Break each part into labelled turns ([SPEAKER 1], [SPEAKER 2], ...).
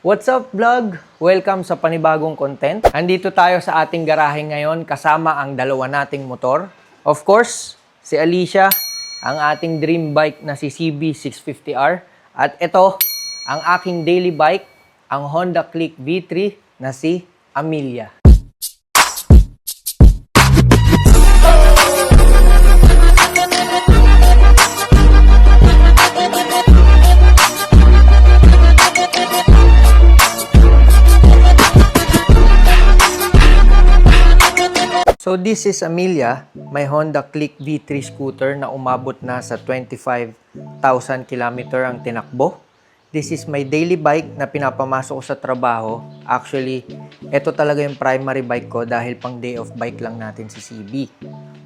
[SPEAKER 1] What's up vlog? Welcome sa panibagong content. Andito tayo sa ating garahe ngayon kasama ang dalawa nating motor. Of course, si Alicia, ang ating dream bike na si CB650R. At ito, ang aking daily bike, ang Honda Click V3 na si Amelia. So this is Amelia, my Honda Click V3 scooter na umabot na sa 25,000 km ang tinakbo. This is my daily bike na pinapamasok ko sa trabaho. Actually, ito talaga yung primary bike ko dahil pang day off bike lang natin si CB.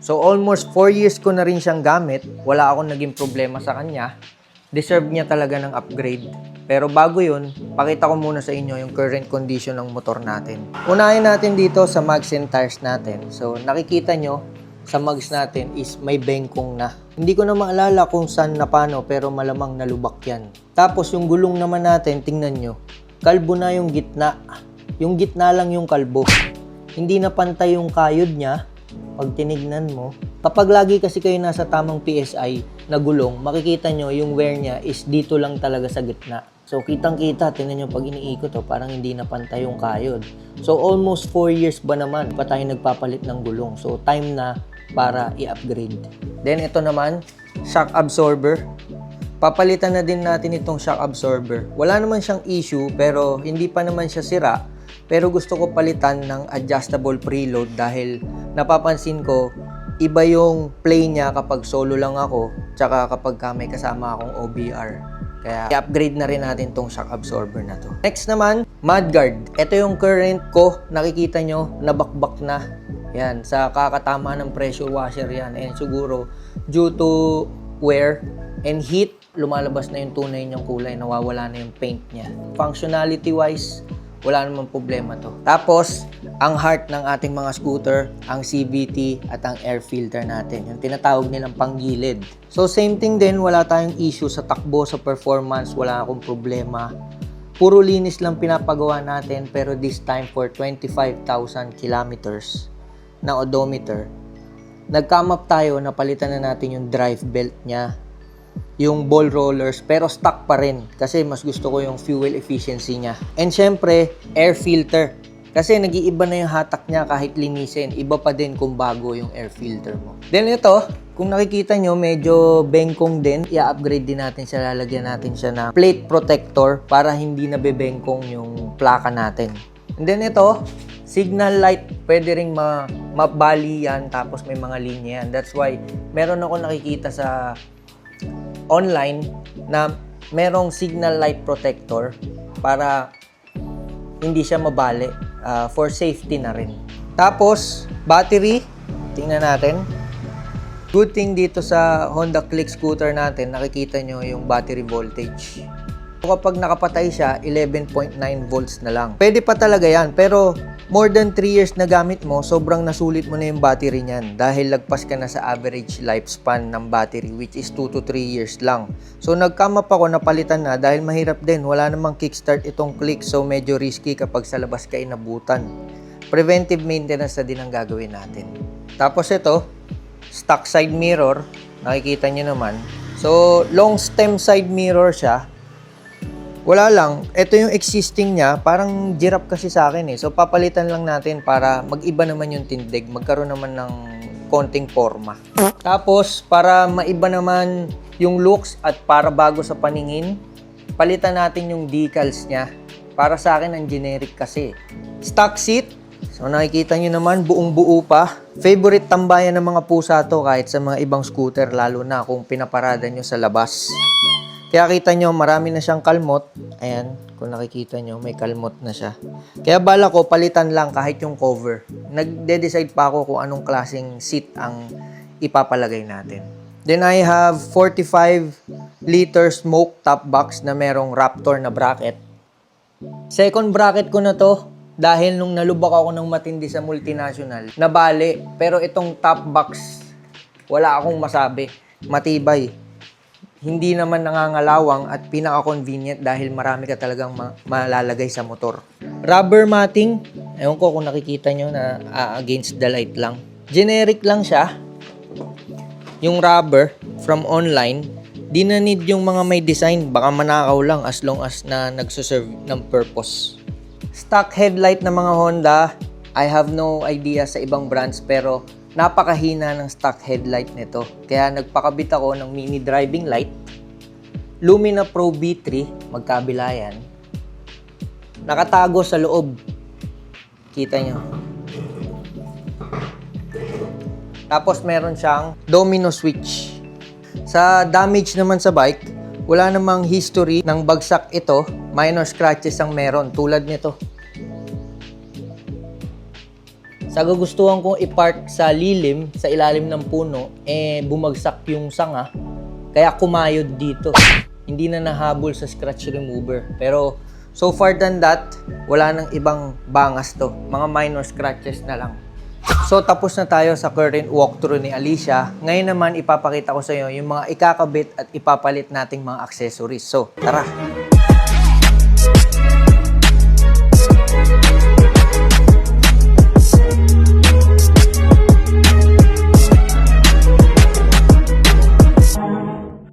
[SPEAKER 1] So almost 4 years ko na rin siyang gamit. Wala akong naging problema sa kanya. Deserve niya talaga ng upgrade. Pero bago yun, pakita ko muna sa inyo yung current condition ng motor natin. Unahin natin dito sa mags and tires natin. So nakikita nyo, sa mags natin is may bengkong na. Hindi ko na maalala kung saan na paano, pero malamang nalubak yan. Tapos yung gulong naman natin, tingnan nyo, kalbo na yung gitna. Yung gitna lang yung kalbo. Hindi na pantay yung kayod niya. Pag tinignan mo, kapag lagi kasi kayo nasa tamang PSI na gulong, makikita nyo yung wear niya is dito lang talaga sa gitna. So, kitang-kita, tingnan nyo pag iniikot, parang hindi na pantay yung kayod. So, almost 4 years ba naman pa tayo nagpapalit ng gulong. So, time na para i-upgrade. Then, ito naman, shock absorber. Papalitan na din natin itong shock absorber. Wala naman siyang issue, pero hindi pa naman siya sira. Pero gusto ko palitan ng adjustable preload dahil napapansin ko, iba yung play niya kapag solo lang ako, tsaka kapag may kasama akong OBR. Kaya i-upgrade na rin natin tong shock absorber na to. Next naman, mudguard. Ito yung current ko. Nakikita nyo, nabakbak na. Yan, sa kakatama ng pressure washer yan. And siguro, due to wear and heat, lumalabas na yung tunay niyang kulay. Nawawala na yung paint niya. Functionality-wise, wala namang problema to. Tapos, ang heart ng ating mga scooter, ang CVT at ang air filter natin. Yung tinatawag nilang panggilid. So, same thing din. Wala tayong issue sa takbo, sa performance. Wala akong problema. Puro linis lang pinapagawa natin. Pero this time for 25,000 kilometers na odometer. Nag-come up tayo, napalitan na natin yung drive belt niya, yung ball rollers, pero stock pa rin kasi mas gusto ko yung fuel efficiency niya. And syempre, air filter. Kasi nag-iiba na yung hatak niya kahit linisin. Iba pa din kung bago yung air filter mo. Then ito, kung nakikita nyo, medyo bengkong din. I-upgrade din natin siya, lalagyan natin siya na plate protector para hindi na bebengkong yung plaka natin. And then ito, signal light. Pwede ring mabali yan, tapos may mga linya yan. That's why, meron ako nakikita sa online na merong signal light protector para hindi siya mabali, for safety na rin. Tapos, battery, tingnan natin. Good thing dito sa Honda Click scooter natin, nakikita nyo yung battery voltage. Kapag nakapatay siya, 11.9 volts na lang. Pwede pa talaga yan, pero more than 3 years na gamit mo, sobrang nasulit mo na yung battery niyan dahil lagpas ka na sa average lifespan ng battery, which is 2 to 3 years lang. So nag-come up ako, napalitan na dahil mahirap din. Wala namang kickstart itong Click, so medyo risky kapag sa labas ka inabutan. Preventive maintenance na din ang gagawin natin. Tapos ito, stock side mirror, nakikita nyo naman. So long stem side mirror siya. Wala lang, ito yung existing niya, parang giraffe kasi sa akin eh. So papalitan lang natin para mag-iba naman yung tindig, magkaroon naman ng konting forma. Tapos para maiba naman yung looks at para bago sa paningin, palitan natin yung decals niya. Para sa akin ang generic kasi. Stock seat, so nakikita nyo naman buong buo pa. Favorite tambayan ng mga pusa to kahit sa mga ibang scooter, lalo na kung pinaparada nyo sa labas. Kaya kita nyo, marami na siyang kalmot. Ayan, kung nakikita nyo, may kalmot na siya. Kaya bala ko, palitan lang kahit yung cover. Nagde-decide pa ako kung anong klaseng seat ang ipapalagay natin. Then I have 45-liter smoke top box na merong Raptor na bracket. Second bracket ko na to dahil nung nalubak ako ng matindi sa multinational, nabali. Pero itong top box, wala akong masabi. Matibay. hindi naman nangangalawang at pinaka-convenient dahil marami ka talagang malalagay sa motor. Rubber matting, ewan ko kung nakikita nyo na against the light lang. Generic lang siya. Yung rubber from online, di na need yung mga may design. Baka manakaw lang as long as na nagsuserve ng purpose. Stock headlight ng mga Honda, I have no idea sa ibang brands pero napakahina ng stock headlight nito. Kaya nagpakabit ako ng mini driving light. Lumina Pro B3, magkabila yan. Nakatago sa loob. Kita nyo. Tapos meron siyang domino switch. Sa damage naman sa bike, wala namang history ng bagsak ito. Minor scratches ang meron, tulad nito. Sa gugustuhan kong i-park sa lilim, sa ilalim ng puno, bumagsak yung sanga. Kaya kumayod dito. Hindi na nahabol sa scratch remover. Pero so far than that, wala nang ibang bangas to. Mga minor scratches na lang. So tapos na tayo sa current walkthrough ni Alicia. Ngayon naman ipapakita ko sa iyo yung mga ikakabit at ipapalit nating mga accessories. So tara!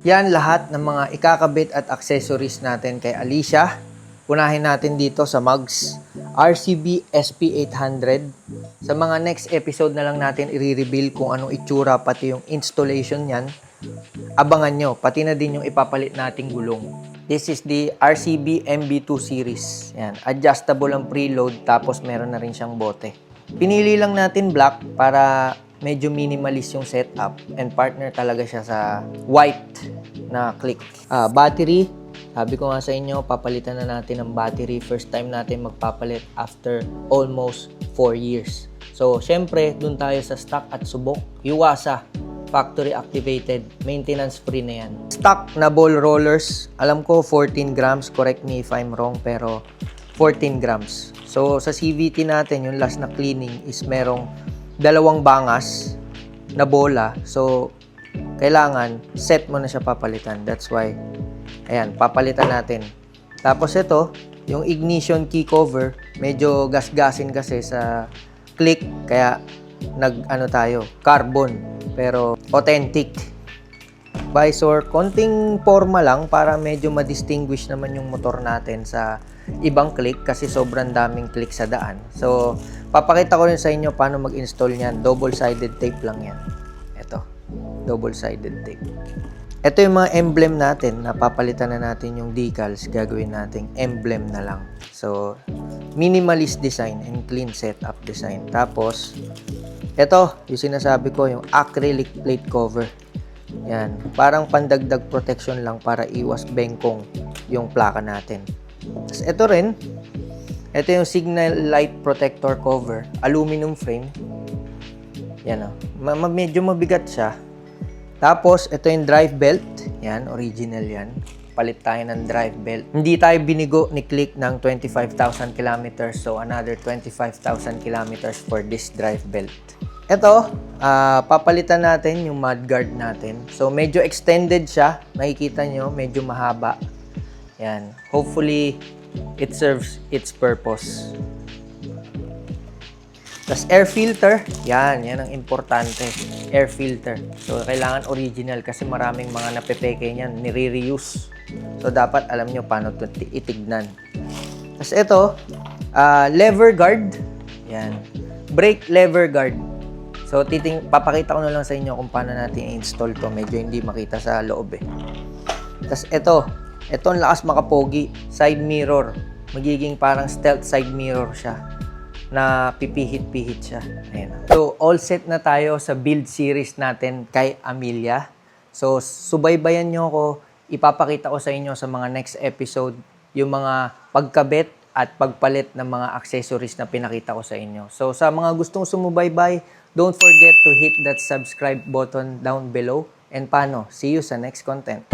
[SPEAKER 1] Yan lahat ng mga ikakabit at accessories natin kay Alicia. Unahin natin dito sa mugs. RCB SP800. Sa mga next episode na lang natin i-reveal kung anong itsura pati yung installation niyan. Abangan nyo, pati na din yung ipapalit nating gulong. This is the RCB MB2 series. Yan, adjustable ang preload tapos meron na rin siyang bote. Pinili lang natin black para medyo minimalist yung setup and partner talaga siya sa white na click. Battery, sabi ko nga sa inyo, papalitan na natin ng battery. First time natin magpapalit after almost 4 years. So, syempre, dun tayo sa stock at subok. Yuasa, factory activated, maintenance free na yan. Stock na ball rollers, alam ko 14 grams, correct me if I'm wrong, pero 14 grams. So, sa CVT natin, yung last na cleaning is merong 2 bangas na bola. So, kailangan set mo na siya papalitan. That's why, ayan, papalitan natin. Tapos ito, yung ignition key cover, medyo gasgasin kasi sa click. Kaya, tayo, carbon. Pero, authentic. Visor, konting forma lang para medyo ma-distinguish naman yung motor natin sa ibang click kasi sobrang daming click sa daan. So, papakita ko rin sa inyo paano mag-install niyan. Double-sided tape lang yan. Ito, double-sided tape. Ito yung mga emblem natin. Napapalitan na natin yung decals. Gagawin nating emblem na lang. So, minimalist design and clean setup design. Tapos, ito, yung sinasabi ko, yung acrylic plate cover. Yan. Parang pandagdag protection lang para iwas bengkong yung plaka natin. Tapos ito rin, ito yung signal light protector cover, aluminum frame. Yan o. Medyo mabigat siya. Tapos, ito yung drive belt. Yan, original yan. Palit tayo ng drive belt. Hindi tayo binigo ni Click ng 25,000 kilometers. So, another 25,000 kilometers for this drive belt. Ito, papalitan natin yung mudguard natin. So, medyo extended siya. Makikita nyo, medyo mahaba. Yan. Hopefully, it serves its purpose. Tapos air filter, yan ang importante, air filter. So, kailangan original kasi maraming mga napepeke niyan, nire-reuse. So, dapat alam nyo paano ito itignan. Tapos ito, lever guard, yan. Brake lever guard. So, papakita ko na lang sa inyo kung paano natin i-install to. Medyo hindi makita sa loob eh. Tapos ito ang lakas makapogi, side mirror. Magiging parang stealth side mirror siya na pipihit-pihit siya. Ayan. So, all set na tayo sa build series natin kay Amelia. So, subaybayan nyo ako. Ipapakita ko sa inyo sa mga next episode yung mga pagkabit at pagpalit ng mga accessories na pinakita ko sa inyo. So, sa mga gustong sumubaybay, don't forget to hit that subscribe button down below. And paano? See you sa next content.